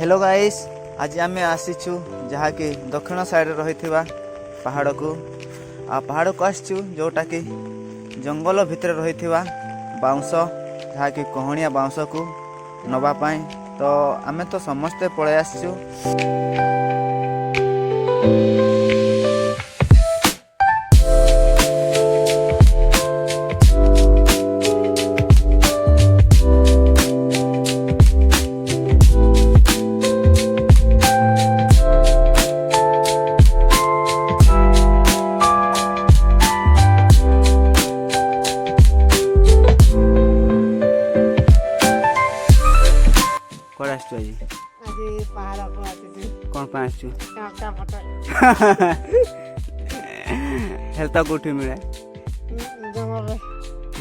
Hello guys, आज आम आसीचु जहाँकि दक्षिण साइड रही पहाड़ को पहाड़ को आसचु जोटा कि जंगल भितर रही बाउंश जहाँकि कहणिया बाउंश को नवापाई तो आमे तो समस्ते पलि आसचु। कौन पाँच हेल्थ कौटी मिले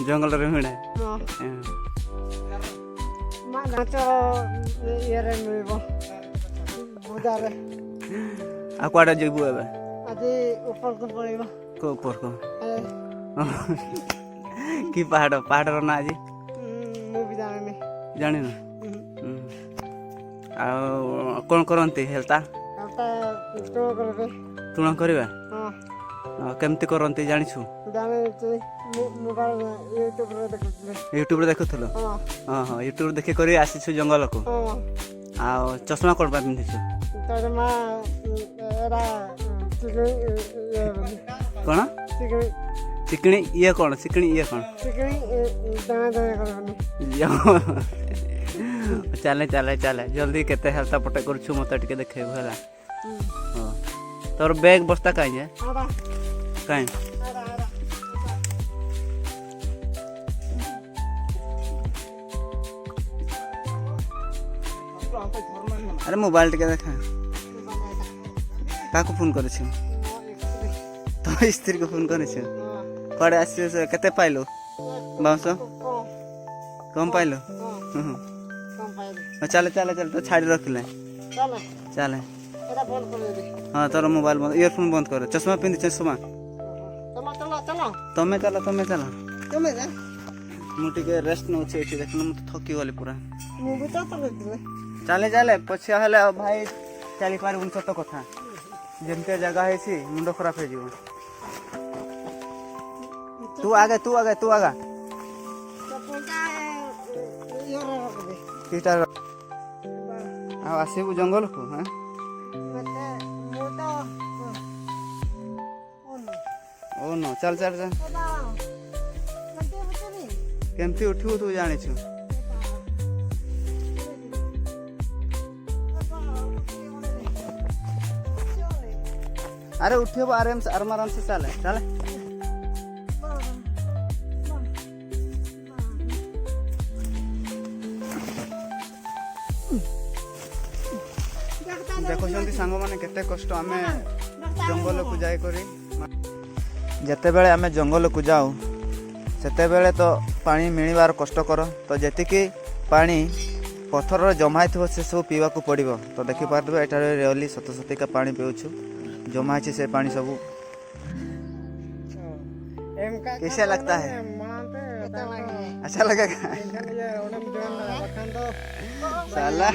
जंगल रे मिले आ कुआडे जीबू एबे ऊपर को की पहाड़ रो ना आज जानी ना कौन करती हेल्था तुण करवा केमती करती जानिछु यूट्यूब देखुल हाँ हाँ यूट्यूब देखी कर आसीछु जंगल को आ चश्मा कौन पिंधिछु कौन चिकणी ये कौन चले चले चले जल्दी केते हेल्था पटे करछु मते टिके देखेबो हला हां तोर बैग बस्ता काई है काई अरे मोबाइल टिके देखा काको फोन करे छी तो स्त्री को फोन करे छी पड़े आसी से केते पाइलो बाउंस कम पाइलो चले चले चले तो छाड़ी रखले चले हाँ तोर मोबाइल बंद इयरफोन बंद कर चश्मा पिंधि चश्मा तमे चला मुझे रेस्ट नौ देख मुझे थकी गली पूरा चले चले पछिया हेले भाई चली पार सत कथा जमते जगह है मुंड खराब हो तू आगा आसबू जंगल को हाँ ओ नो चल चल चल केमती उठू तू जानी छु अरे उठे आराम से चले देखुं सांग मैंने केते कष्ट आम जंगल को जाए जिते बेले आम जंगल को जाऊ सेते बेले तो पानी मिलवार कष्टकर तो जी पानी पथर जमा थो से सब पीवा को पड़ो तो देखिपारे एठार रियली सत सतिका पानी पीऊँ जमा से पानी सब कैसा लगता है अच्छा लगेगा साला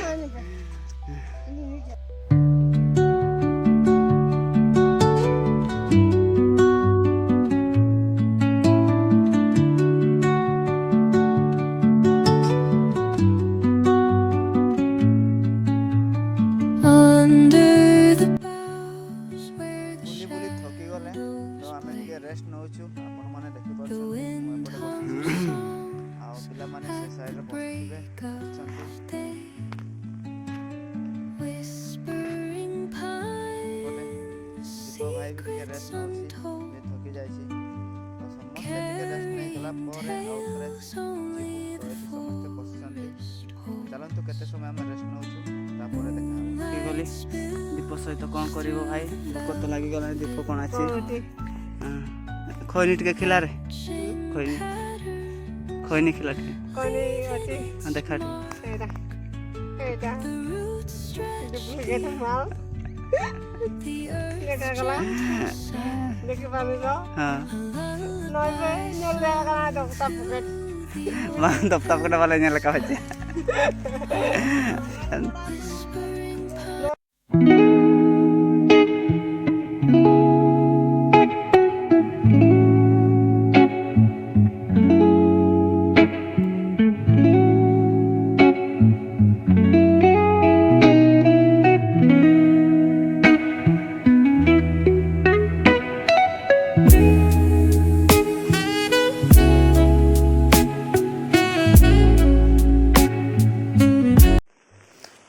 रेस्ट नौ मैंने भाई रेस्ट थकी जाए चलतु केते समय आम रेस्ट नौ देखा दीप सहित कौन कर भाई भोक तो लगी गला दीप कौन अच्छी खैनी टे खिला रे खैनी खिला देखा दफ्ता वाले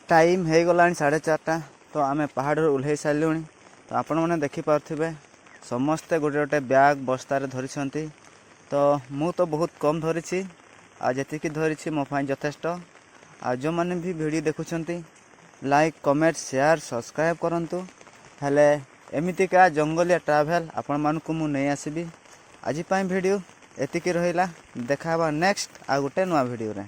टाइम हो गला 4:30 तो आम पहाड़ ओह्लई सारू तो आपण मैंने देखिपे समस्ते गोटे गोटे ब्याग बस्तार धरी तो मु तो बहुत कम धरी आतीक धरी मो यथेष्ट आ जो मैंने भी वीडियो देखुं लाइक कमेंट शेयर सब्सक्राइब करंतु हेले एमितिका जंगलिया ट्रैवल आपण मानकु मु नहीं आसीबी आज वीडियो एतिकी रहिला देखा नेक्स्ट आ गोटे नुआ वीडियो रे।